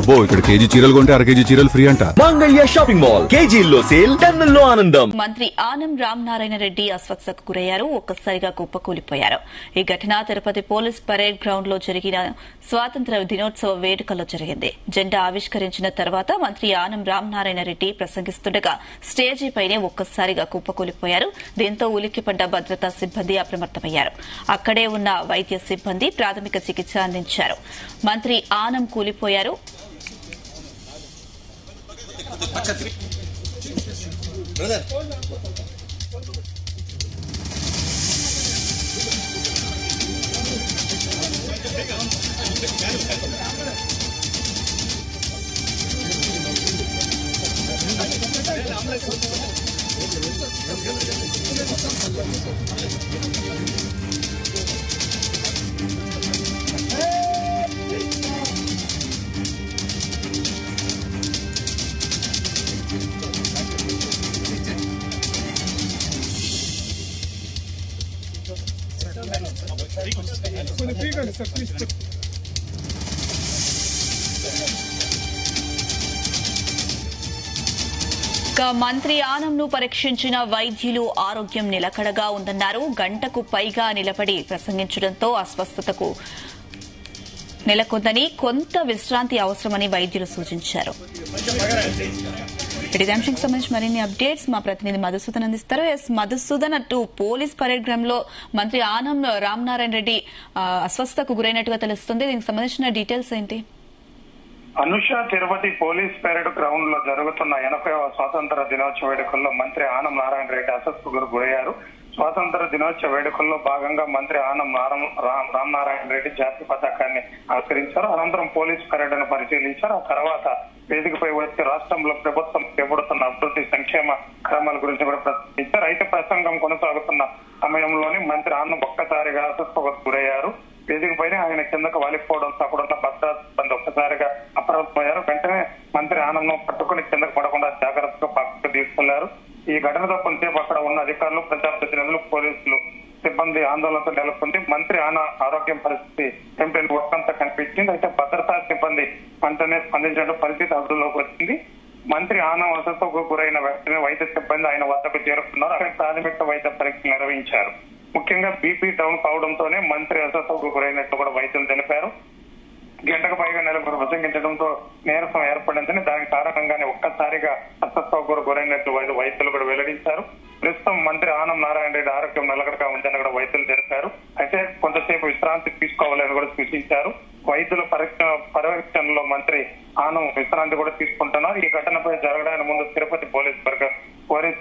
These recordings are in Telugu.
అబ్బో ఇక్కడ కేజీ చీరలు కొంటే అర కేజీ చీరలు ఫ్రీ అంట. మంగళ్య షాపింగ్ మాల్ కేజీల్లో సేల్, టన్నుల్లో ఆనందం. మంత్రి ఆనం రామనారాయణ రెడ్డి అస్వస్థతకు గురయ్యారు. ఒక్కసారిగా కుప్పకూలిపోయారు. ఈ ఘటన తిరుపతి పోలీస్ పరేడ్ గ్రౌండ్ లో జరిగిన స్వాతంత్ర దినోత్సవ వేడుకల్లో జరిగింది. జెండా ఆవిష్కరించిన తర్వాత మంత్రి ఆనం రామనారాయణ రెడ్డి ప్రసంగిస్తుండగా స్టేజీపైనే ఒక్కసారిగా కుప్పకూలిపోయారు. దీంతో ఉలిక్కిపడ్డ భద్రతా సిబ్బంది అప్రమత్తమయ్యారు. అక్కడే ఉన్న వైద్య సిబ్బంది ప్రాథమిక చికిత్స అందించారు. మంత్రి ఆనం కూలిపోయారు. మంత్రి ఆనంను పరీక్షించిన వైద్యులు ఆరోగ్యం నిలకడగా ఉందన్నారు. గంటకు పైగా నిలబడి ప్రసంగించడంతో అస్వస్థతకు నెలకొందని, కొంత విశ్రాంతి అవసరమని వైద్యులు సూచించారు. ఇదే అంశానికి సంబంధించి మరిన్ని అప్డేట్స్ మా ప్రతినిధి మధుసూదన్ అందిస్తారు. మధుసూదన్, అటు పోలీస్ పరేడ్ గ్రౌండ్ లో మంత్రి ఆనం రామనారాయణ రెడ్డి అస్వస్థతకు గురైనట్టుగా తెలుస్తుంది. దీనికి సంబంధించిన డీటెయిల్స్ ఏంటి? Anusha, Tirupati police parade ground లో జరుగుతున్న 80వ స్వాతంత్ర దినోత్సవ వేడుకల్లో మంత్రి ఆనం నారాయణ రెడ్డి అస్వస్థతకు గురయ్యారు. స్వాతంత్ర దినోత్సవ వేడుకల్లో భాగంగా మంత్రి ఆనం రామనారాయణ రెడ్డి జాతీయ పతాకాన్ని ఆవిష్కరించారు. అనంతరం పోలీస్ పరేడ్ను పరిశీలించారు. ఆ తర్వాత వేదికపై వచ్చి రాష్ట్రంలో ప్రభుత్వం చేపడుతున్న అభివృద్ధి సంక్షేమ క్రమాల గురించి కూడా ప్రసంగించారు. అయితే ప్రసంగం కొనసాగుతున్న సమయంలోనే మంత్రి ఆనం ఒక్కసారిగా అస్వస్థతకు గురయ్యారు. వేదికపైనే ఆయన కిందకు వాలిపోవడంతో అక్కడున్న భద్రతా సిబ్బంది ఒక్కసారిగా అప్రమత్తమయ్యారు. వెంటనే మంత్రి ఆనంను పట్టుకుని కిందకు పడకుండా జాగ్రత్తగా పక్కకు తీసుకెళ్లారు. ఈ ఘటనతో కొంతసేపు అక్కడ ఉన్న అధికారులు, ప్రజాప్రతినిధులు, పోలీసులు సిబ్బంది ఆందోళనతో నెలకొంది. మంత్రి ఆరోగ్యం పరిస్థితి టెంపరేచర్ ఒక్కంతా కనిపించింది. అయితే భద్రతా సిబ్బంది వెంటనే స్పందించడం పరిస్థితి అదుపులోకి వచ్చింది. మంత్రి ఆనం అస్వస్థతకు గురైన వెంటనే వైద్య సిబ్బంది ఆయన వద్దకు చేరుకున్నారు. అక్కడ ప్రాథమిక వైద్య పరీక్షలు నిర్వహించారు. ముఖ్యంగా బీపీ డౌన్ కావడంతోనే మంత్రి అస్వస్థతకు గురైనట్టు కూడా వైద్యులు తెలిపారు. గంటకు పైగా నెలకొంటూ ప్రసంగించడంతో నీరసం ఏర్పడిందని, దానికి కారణంగానే ఒక్కసారిగా అస్వస్థతకు గురైనట్లు వైద్యులు కూడా వెల్లడించారు. ప్రస్తుతం మంత్రి ఆనం నారాయణ రెడ్డి ఆరోగ్యం నిలకడగా ఉందని కూడా వైద్యులు తెలిపారు. అయితే కొంతసేపు విశ్రాంతి తీసుకోవాలని కూడా సూచించారు. వైద్యుల పర్యవేక్షణలో మంత్రి ఆనం విశ్రాంతి కూడా తీసుకుంటున్నారు. ఈ ఘటనపై జరగడానికి ముందు తిరుపతి పోలీస్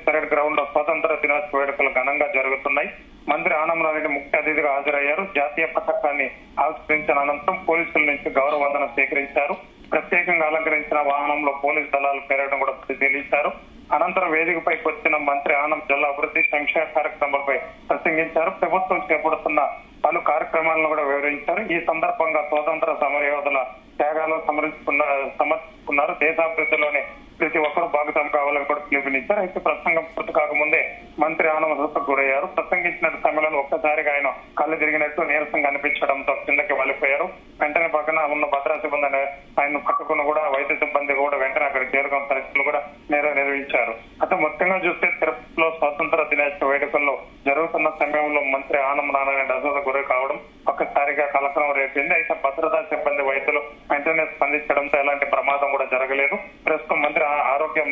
పరేడ్ గ్రౌండ్ లో స్వాతంత్ర దినోత్సవ వేడుకలు ఘనంగా జరుగుతున్నాయి. మంత్రి ఆనం రెడ్డి ముఖ్య అతిథిగా హాజరయ్యారు. జాతీయ పతాకాన్ని ఆవిష్కరించిన అనంతరం పోలీసుల నుంచి గౌరవ వందనం స్వీకరించారు. ప్రత్యేకంగా అలంకరించిన వాహనంలో పోలీసు దళాలు పేరడం కూడా పరిశీలించారు. అనంతరం వేదికపైకి వచ్చిన మంత్రి ఆనం జిల్లా అభివృద్ధి సంక్షేమ కార్యక్రమాలపై ప్రసంగించారు. ప్రభుత్వం చేపడుతున్న పలు కార్యక్రమాలను కూడా వివరించారు. ఈ సందర్భంగా స్వాతంత్ర సమరయోధుల త్యాగాలు సమర్పించుకున్నారు. దేశాభివృద్ధిలోనే ప్రతి ఒక్కరూ భాగస్వామి కావాలని కూడా పిలుపునిచ్చారు. అయితే ప్రసంగం పూర్తి కాకముందే మంత్రి ఆనం అస్వస్థతకు గురయ్యారు. ప్రసంగించిన సమయంలో ఒక్కసారిగా ఆయన కళ్ళు తిరిగినట్టు నీరసంగా అనిపించడంతో కిందకి వాలిపోయారు. వెంటనే పక్కన ఉన్న భద్రతా సిబ్బంది ఆయన పక్కకున్న కూడా వైద్య సిబ్బంది కూడా వెంటనే అక్కడ చేరుకున్న పరిస్థితులు కూడా నిర్వహించారు. అయితే మొత్తంగా చూస్తే తిరుపతిలో స్వాతంత్ర దినోత్సవ వేడుకల్లో జరుగుతున్న సమయంలో మంత్రి ఆనం నారాయణ అస్వస్థతకు గురి కావడం ఒక్కసారిగా కలకలం రేపింది. అయితే భద్రతా సిబ్బంది వైద్యులు వెంటనే స్పందించడంతో ఎలాంటి ప్రమాదం కూడా జరగలేదు. ప్రస్తుతం మంత్రి ఆరోగ్య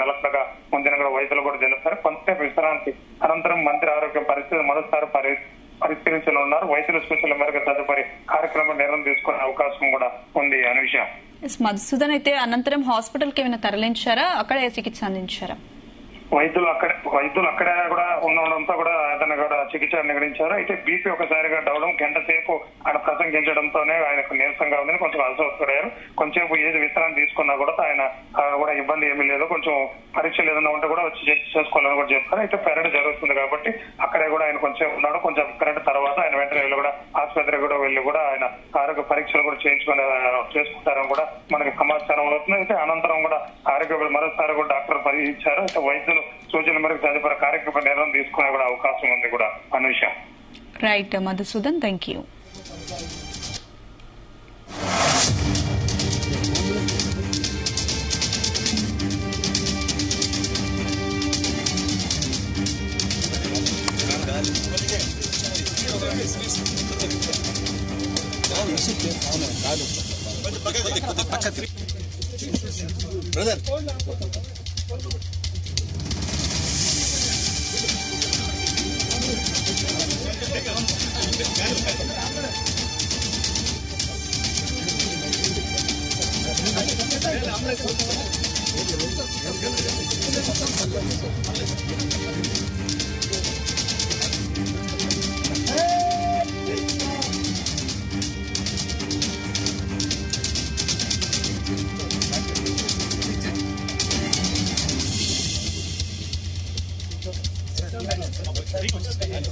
నిలకడగా ఉందని కూడా వైద్యులు కూడా తెలిపారు. కొంతసేపు విశ్రాంతి అనంతరం మంత్రి ఆరోగ్య పరిస్థితి మరోసారి పరిశీలించనున్నారు. వైద్యుల సూచనల మేరకు తదుపరి కార్యక్రమం నిర్ణయం తీసుకునే అవకాశం కూడా ఉంది. అనుష, మధుసూదన్, అయితే అనంతరం హాస్పిటల్ కి ఏమైనా తరలించారా? అక్కడే చికిత్స అందించారా? వైద్యులు అక్కడే కూడా ఉండడంతో కూడా అతను కూడా చికిత్స నిర్వహించారు. అయితే బీపీ ఒకసారిగా డవడం, గంట సేపు ఆయన ప్రసంగించడంతోనే ఆయనకు నీరసంగా ఉందని కొంచెం అలసటపడారు. కొంచెంసేపు ఏది విశ్రాంతి తీసుకున్నా కూడా ఆయన కూడా ఇబ్బంది ఏమీ లేదు. కొంచెం పరీక్షలు ఏదైనా ఉంటే కూడా వచ్చి చెక్ చేసుకోవాలని కూడా చెప్తారు. అయితే పెరడ్ జరుగుతుంది కాబట్టి అక్కడే కూడా ఆయన కొంచెం ఉన్నాడు. కొంచెం పెరడ్ తర్వాత ఆయన వెంటనే వెళ్ళి కూడా ఆసుపత్రికి కూడా వెళ్ళి కూడా ఆయన ఆరోగ్య పరీక్షలు కూడా చేసుకుంటారని కూడా మనకి సమాచారం అవుతుంది. అయితే అనంతరం కూడా ఆరోగ్య మరోసారి కూడా డాక్టర్ పరీక్షించారు. అయితే వైద్యులు సూచనల మేరకు తదుపరి కార్యక్రమ నిర్ణయం తీసుకునే కూడా అవకాశం ఉంది కూడా. Anusha, right Madhusudan, thank you.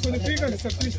కొంచెం ఫ్రీగా సార్ ప్లీజ్.